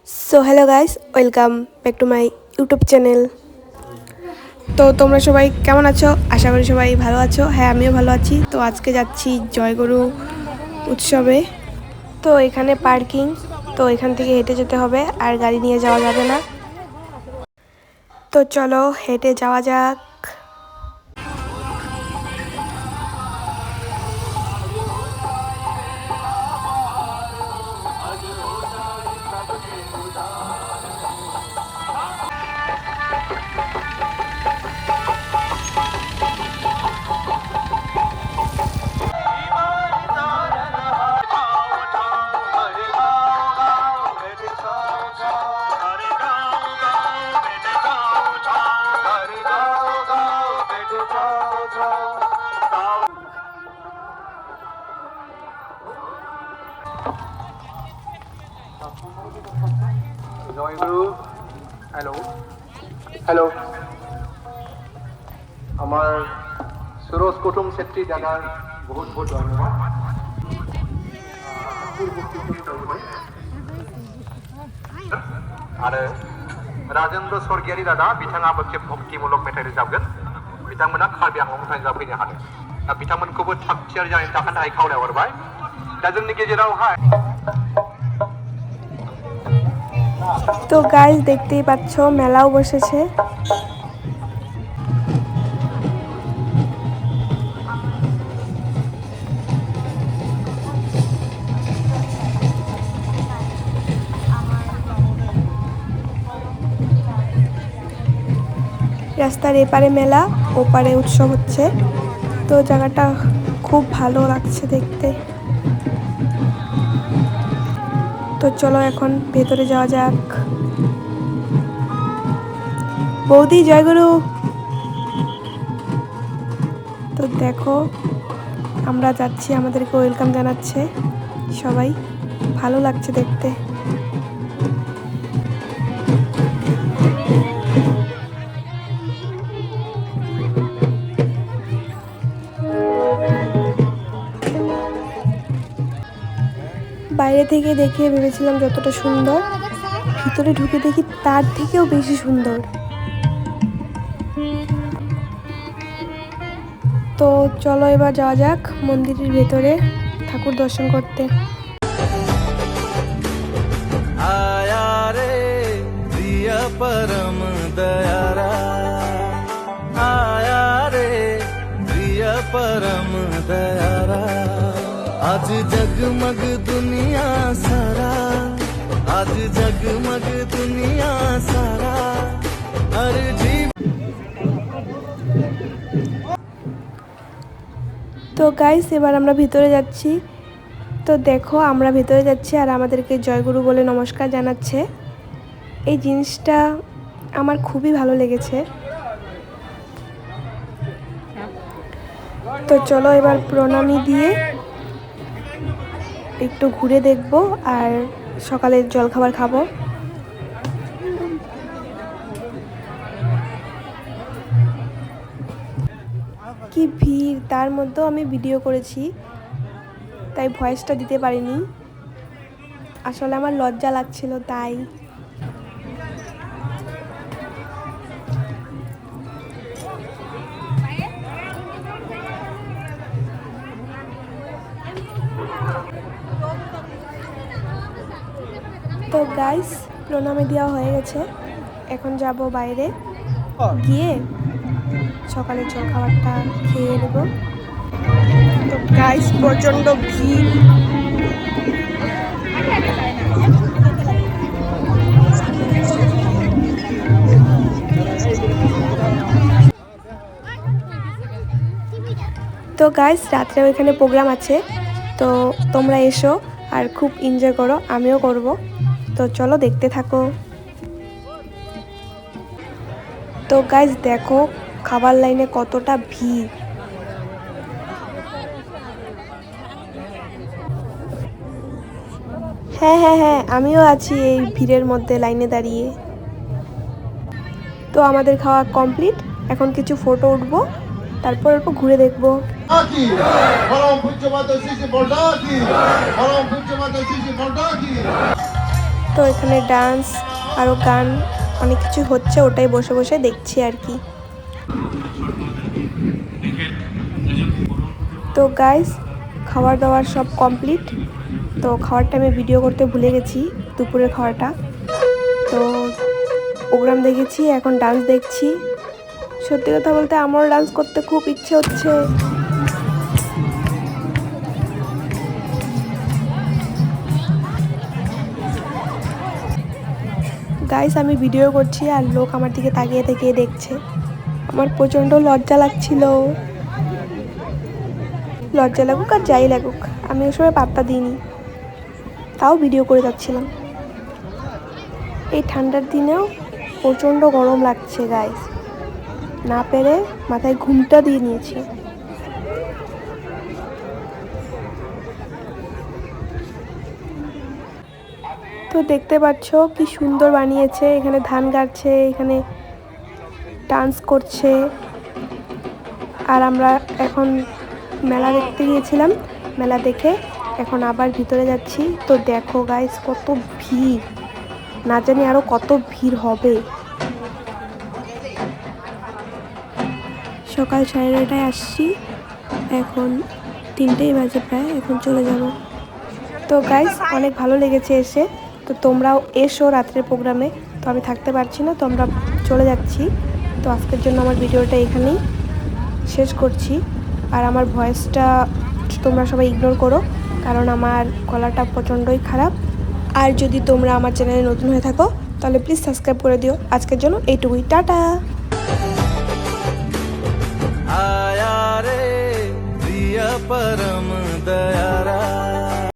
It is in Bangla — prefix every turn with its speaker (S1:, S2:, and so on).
S1: So hello guys, welcome back to my YouTube channel. তো তোমরা সবাই কেমন আছো? আশা করি সবাই ভালো আছো। হ্যাঁ, আমিও ভালো আছি। তো আজকে যাচ্ছি জয়গুরু উৎসবে। তো এখানে পার্কিং, তো এখান থেকে হেঁটে যেতে হবে, আর গাড়ি নিয়ে যাওয়া যাবে না। তো চলো হেঁটে যাওয়া যাক।
S2: জয়গুরু। হ্যালো হ্যালো, আমার সুরজ কুটুম ছেত্রী দাদার বহুত বহুত ধন্যবাদ। आरो राजेन्द्र स्वर्गियारि दादा बिथाङा मोनसे भक्तिमूलक मेथाइ रोजाबगोन। बिथांमोना कार्बि आंलंनिफ्राय रोजाबफैनो हादों। दा बिथांमोनखौबो थाग थियारि जानायनि थाखाय खावलायहरबाय। दा जोंनि गेजेरावहाय
S1: তো গাইস দেখতেই পাচ্ছ মেলাও বসেছে। রাস্তার এপারে মেলা, ওপারে উৎসব হচ্ছে। তো জায়গাটা খুব ভালো লাগছে দেখতে। তো চলো এখন ভেতরে যাওয়া যাক। বৌদি জয়গুরু। তো দেখো আমরা যাচ্ছি, আমাদেরকে ওয়েলকাম জানাচ্ছে সবাই, ভালো লাগছে দেখতে। বাইরে থেকে দেখে ভেবেছিলাম যতটা সুন্দর, ভিতরে ঢুকে দেখি তার থেকেও বেশি সুন্দর। তো চলো এবার যাওয়া যাক মন্দিরের ভেতরে ঠাকুর দর্শন করতে।
S3: आया रे प्रिय परम दयारा, आया रे प्रिय परम दयारा। आज जगमग दुनिया सारा, आज जगमग दुनिया सारा, हर जीव।
S1: তো গাইস এবার আমরা ভিতরে যাচ্ছি। তো দেখো আমরা ভেতরে যাচ্ছি আর আমাদেরকে জয়গুরু বলে নমস্কার জানাচ্ছে। এই জিনিসটা আমার খুবই ভালো লেগেছে। তো চলো এবার প্রণামী দিয়ে একটু ঘুরে দেখবো আর সকালের জলখাবার খাবো। কি ভিড়, তার মধ্যেও আমি ভিডিও করেছি, তাই ভয়েসটা দিতে পারিনি। আসলে আমার লজ্জা লাগছিল তাই। তো গাইস প্রণামী দেওয়া হয়ে গেছে, এখন যাব বাইরে গিয়ে সকালের জলখাবারটা খেয়ে নেব। তো গাইস প্রচণ্ড ভিড়। তো গাইস রাত্রেও এখানে প্রোগ্রাম আছে, তো তোমরা এসো আর খুব এনজয় করো, আমিও করব। তো চলো দেখতে থাকো। তো গাইস দেখো খাবার লাইনে কতটা ভিড়। হ্যাঁ হ্যাঁ হ্যাঁ, আমিও আছি এই ভিড়ের মধ্যে লাইনে দাঁড়িয়ে। তো আমাদের খাওয়া কমপ্লিট, এখন কিছু ফটো উঠবো, তারপর অল্প ঘুরে দেখবো। তো এখানে ডান্স আরও গান অনেক কিছু হচ্ছে, ওটাই বসে বসে দেখছি আর কি। তো গাইস, খাবার দাবার সব কমপ্লিট। তো খাওয়ার টাইমে ভিডিও করতে ভুলে গেছি, দুপুরের খাওয়াটা। তো প্রোগ্রাম দেখেছি, এখন ডান্স দেখছি। সত্যি কথা বলতে আমারও ডান্স করতে খুব ইচ্ছে হচ্ছে। গাইস, আমি ভিডিও করছি আর লোক আমার দিকে তাকিয়ে তাকিয়ে দেখছে। আমার প্রচণ্ড লজ্জা লাগছিল। লজ্জা লাগুক আর যাই লাগুক, আমি ওই সময় পাত্তা দিইনি, তাও ভিডিও করে যাচ্ছিলাম। এই ঠান্ডার দিনেও প্রচণ্ড গরম লাগছে গাইস, না পেরে মাথায় ঘুমটা দিয়ে নিয়েছি। তো দেখতে পাচ্ছ কি সুন্দর বানিয়েছে, এখানে ধান গাড়ছে, এখানে ডান্স করছে। আর আমরা এখন মেলা দেখতে গিয়েছিলাম, মেলা দেখে এখন আবার ভিতরে যাচ্ছি। তো দেখো গাইস কত ভিড়, না জানি আরো কত ভিড় হবে। সকাল 9:30টায় আসছি, এখন 3টেই বাজে প্রায়, এখন চলে যাব। তো গাইস অনেক ভালো লেগেছে এসে। তো তোমরাও এসো রাত্রের প্রোগ্রামে। তো আমি থাকতে পারছি না, তো আমরা চলে যাচ্ছি। তো আজকের জন্য আমার ভিডিওটা এখানেই শেষ করছি। আর আমার ভয়েসটা তোমরা সবাই ইগনোর করো, কারণ আমার গলাটা প্রচণ্ডই খারাপ। আর যদি তোমরা আমার চ্যানেলে নতুন হয়ে থাকো তাহলে প্লিজ সাবস্ক্রাইব করে দিও। আজকের জন্য এইটুকুই, টাটা।
S3: आया रे प्रिय परम दयारा।